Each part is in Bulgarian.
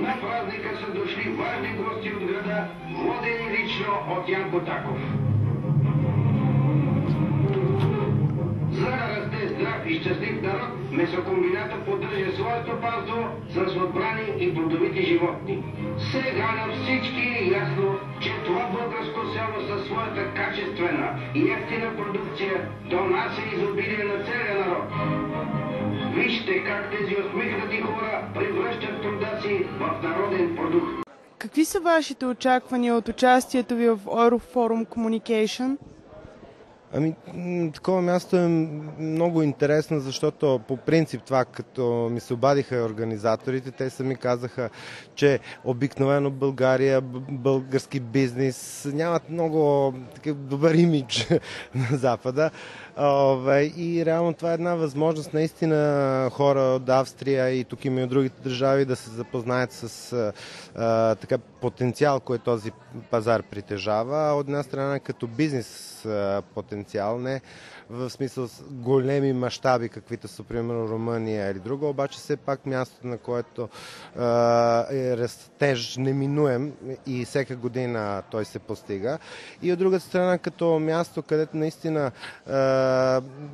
На празника са дошли важни гости от града, водени лично от Янко Таков. За да расте здрав и щастлив народ, месокомбината поддържа своето стопанство с отбрани и плодовити животни. Сега на всички е ясно, че това българско село със своята качествена и евтина продукция донася изобилие на целия народ. Вижте как тези усмихнати хора превръщат труда си в народен продукт. Какви са вашите очаквания от участието ви в Euroforum Communication? Такова място е много интересно, защото по принцип това, като ми се обадиха организаторите, те сами казаха, че обикновено България, български бизнес нямат много такъв добър имидж на Запада. И реално това е една възможност наистина хора от Австрия и тук има и от другите държави да се запознаят с така потенциал, който този пазар притежава. От една страна като бизнес потенциал, не в смисъл с големи мащаби, каквито са примерно Румъния или друга, обаче все пак мястото, на което е растеж неминуем и всяка година той се постига. И от друга страна като място, където наистина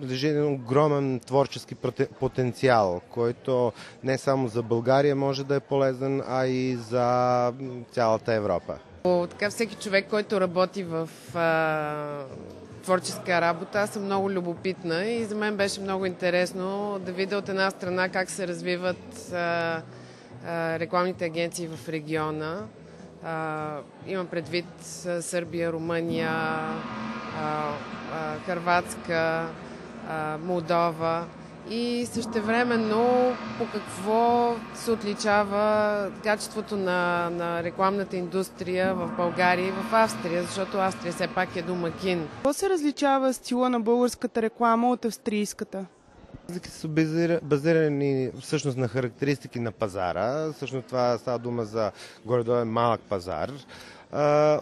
лежи един огромен творчески потенциал, който не само за България може да е полезен, а и за цялата Европа. Така всеки човек, който работи в творческа работа, аз съм много любопитна и за мен беше много интересно да видя от една страна как се развиват рекламните агенции в региона. Имам предвид Сърбия, Румъния, Хърватска, Молдова и същевременно по какво се отличава качеството на рекламната индустрия в България и в Австрия, защото Австрия все пак е домакин. Какво се различава стила на българската реклама от австрийската? Разлики са базирани всъщност на характеристики на пазара. Всъщност това става дума за горе-долу малък пазар.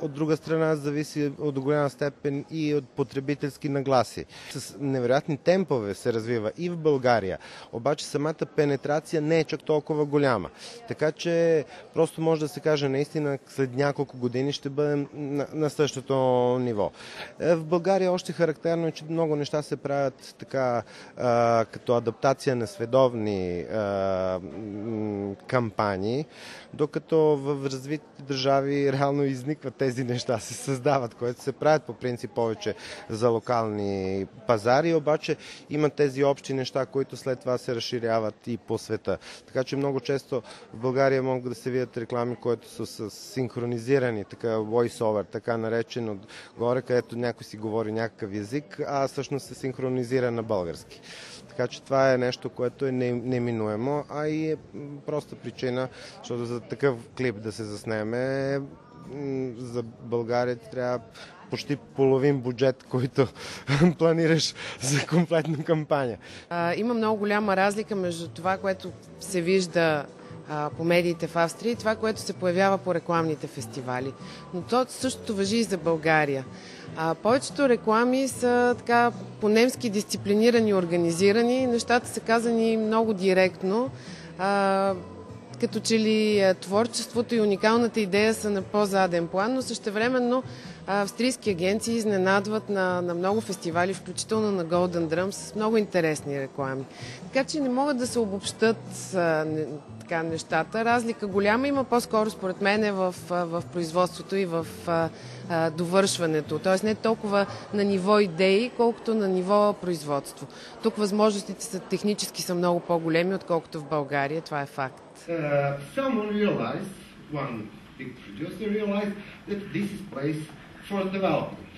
От друга страна зависи от голяма степен и от потребителски нагласи. С невероятни темпове се развива и в България, обаче самата пенетрация не е чак толкова голяма. Така че просто може да се каже наистина след няколко години ще бъдем на същото ниво. В България още характерно е, че много неща се правят така като адаптация на световни кампании, докато в развитите държави реално изникват тези неща, се създават, които се правят по принцип повече за локални пазари, обаче има тези общи неща, които след това се разширяват и по света. Така че много често в България могат да се видят реклами, които са с синхронизирани, така voice-over, така наречен отгоре, където някой си говори някакъв език, а всъщност се синхронизира на български. Така че това е нещо, което е неминуемо, а и е проста причина, защото за такъв клип да се заснеме, за България трябва почти половин бюджет, който планираш за комплетна кампания. Има много голяма разлика между това, което се вижда по медиите в Австрия и това, което се появява по рекламните фестивали. Но то същото важи и за България. Повечето реклами са така по-немски дисциплинирани и организирани. Нещата са казани много директно. Като че ли творчеството и уникалната идея са на по-заден план, но същевременно австрийски агенции изненадват на много фестивали, включително на Golden Drum, с много интересни реклами. Така че не могат да се обобщат така нещата. Разлика голяма има по-скоро според мен в производството и в довършването. Тоест не толкова на ниво идеи, колкото на ниво производство. Тук възможностите са технически са много по-големи, отколкото в България. Това е факт. Someone realized, one big producer realized that this is place for development.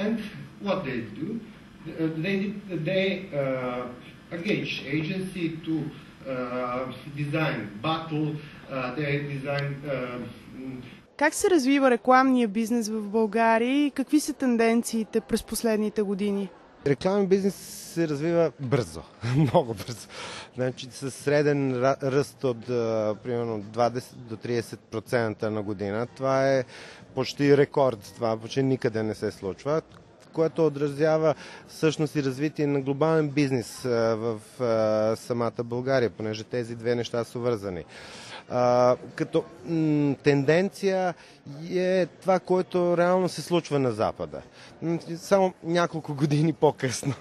And what they do, they engage agency to design battle, they design. Как се развива рекламния бизнес в България и какви са тенденциите през последните години? Рекламен бизнес се развива бързо, много бързо. Значи с среден ръст от примерно 20 до 30% на година. Това е почти рекорд, това почти никъде не се случва, което отразява всъщност и развитие на глобален бизнес в самата България, понеже тези две неща са свързани. Като тенденция е това, което реално се случва на Запада. Само няколко години по-късно.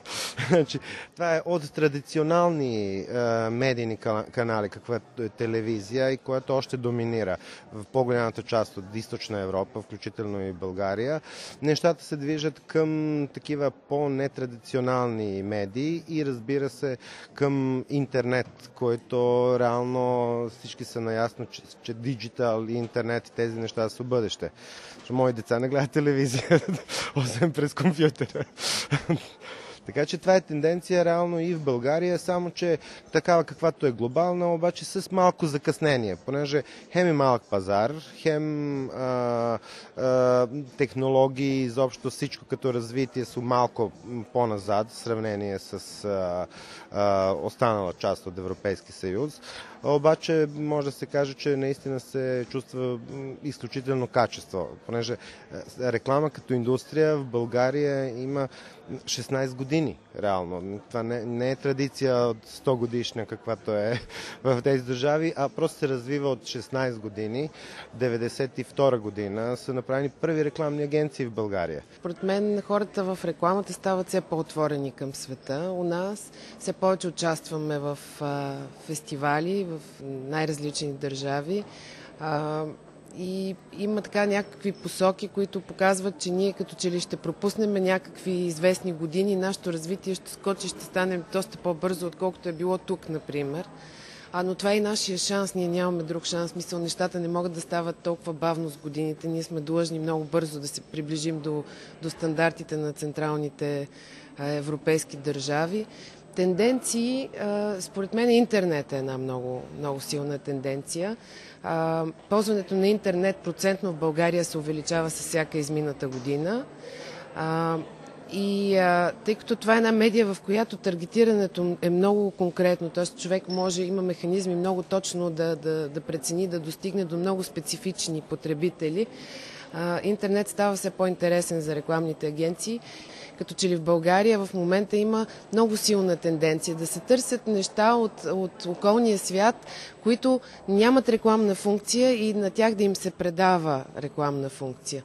Това е от традиционални медийни канали, каквато е телевизия и което още доминира в по-голямата част от Източна Европа, включително и България. Нещата се движат към такива по-нетрадиционални медии и разбира се към интернет, който реално всички са наясно, че диджитал и интернет и тези неща са бъдеще. Мои деца не гледат телевизия, освен през компютъра. Така че това е тенденция реално и в България, само че такава каквато е глобална, обаче с малко закъснение, понеже хем е малък пазар, хем технологии, изобщо всичко като развитие са малко по-назад в сравнение с останала част от Европейски съюз. Обаче може да се каже, че наистина се чувства изключително качество, понеже реклама като индустрия в България има 16 години, реално. Това не е традиция от 100 годишна, каквато е в тези държави, а просто се развива от 16 години. 1992 година са направени първи рекламни агенции в България. Според мен хората в рекламата стават все по-отворени към света. У нас все повече участваме в фестивали, в най-различни държави. И има така някакви посоки, които показват, че ние като че ли ще пропуснем някакви известни години, нашето развитие ще скочи, ще стане доста по-бързо, отколкото е било тук, например. Но това е и нашия шанс, ние нямаме друг шанс. Мисля, нещата не могат да стават толкова бавно с годините. Ние сме длъжни много бързо да се приближим до стандартите на централните европейски държави. Тенденции, според мен интернет е една много, много силна тенденция. Ползването на интернет процентно в България се увеличава с всяка измината година. Тъй като това е една медия, в която таргетирането е много конкретно, т.е. човек има механизми много точно да прецени, да достигне до много специфични потребители, интернет става все по-интересен за рекламните агенции. Като че ли в България в момента има много силна тенденция да се търсят неща от околния свят, които нямат рекламна функция и на тях да им се предава рекламна функция.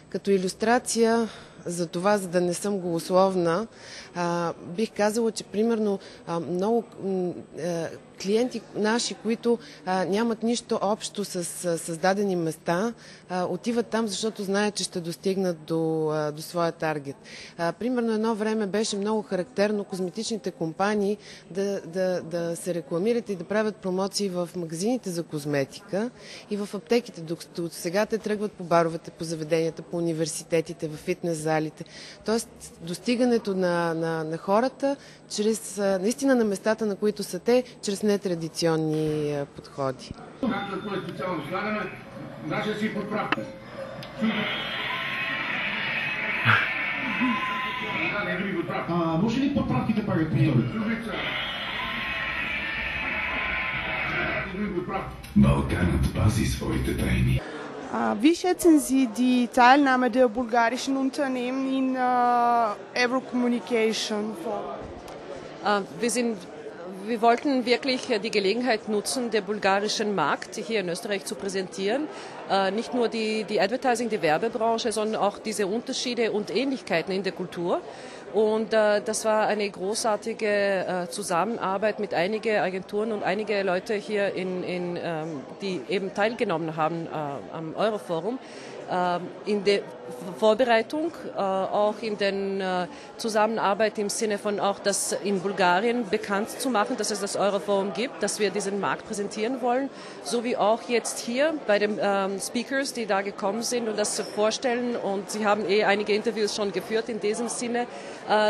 Като илюстрация за това, за да не съм голословна, бих казала, че примерно много клиенти наши, които нямат нищо общо с създадени места, отиват там, защото знаят, че ще достигнат до своя таргет. Примерно едно време беше много характерно козметичните компании да се рекламират и да правят промоции в магазините за козметика и в аптеките, докато сега те тръгват по баровете, по заведенията, по университетите, в фитнес залите. Тоест, достигането на хората чрез, наистина на местата, на които са те, чрез нетрадиционни подходи. Както е специално слагаме, наша си подправка. Не други подправки. Може ли подправките пак да повторите? Балканът пази своите тайни. Wie schätzen Sie die Teilnahme der bulgarischen Unternehmen in Eurocommunication Forum? Wir wollten wirklich die Gelegenheit nutzen, den bulgarischen Markt hier in Österreich zu präsentieren. Nicht nur die Advertising, die Werbebranche, sondern auch diese Unterschiede und Ähnlichkeiten in der Kultur. Und das war eine großartige Zusammenarbeit mit einigen Agenturen und einige Leute hier, die eben teilgenommen haben am Euroforum. In der Vorbereitung, auch in der Zusammenarbeit im Sinne von auch das in Bulgarien bekannt zu machen, dass es das Euroforum gibt, dass wir diesen Markt präsentieren wollen, sowie auch jetzt hier bei den Speakers, die da gekommen sind und das vorstellen, und Sie haben einige Interviews schon geführt in diesem Sinne,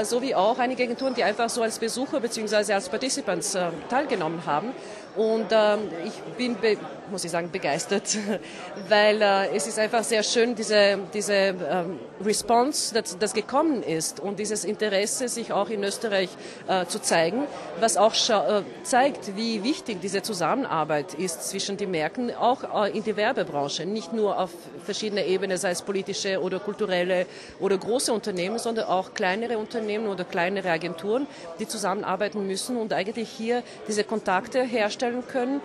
sowie auch einige Agenturen, die einfach so als Besucher bzw. als Participants teilgenommen haben. Und ich bin, muss ich sagen, begeistert, weil es ist einfach sehr schön, diese Response, das gekommen ist und dieses Interesse, sich auch in Österreich zu zeigen, was auch zeigt, wie wichtig diese Zusammenarbeit ist zwischen den Märkten, auch in der Werbebranche, nicht nur auf verschiedener Ebene, sei es politische oder kulturelle oder große Unternehmen, sondern auch kleinere Unternehmen oder kleinere Agenturen, die zusammenarbeiten müssen und eigentlich hier diese Kontakte herstellen können.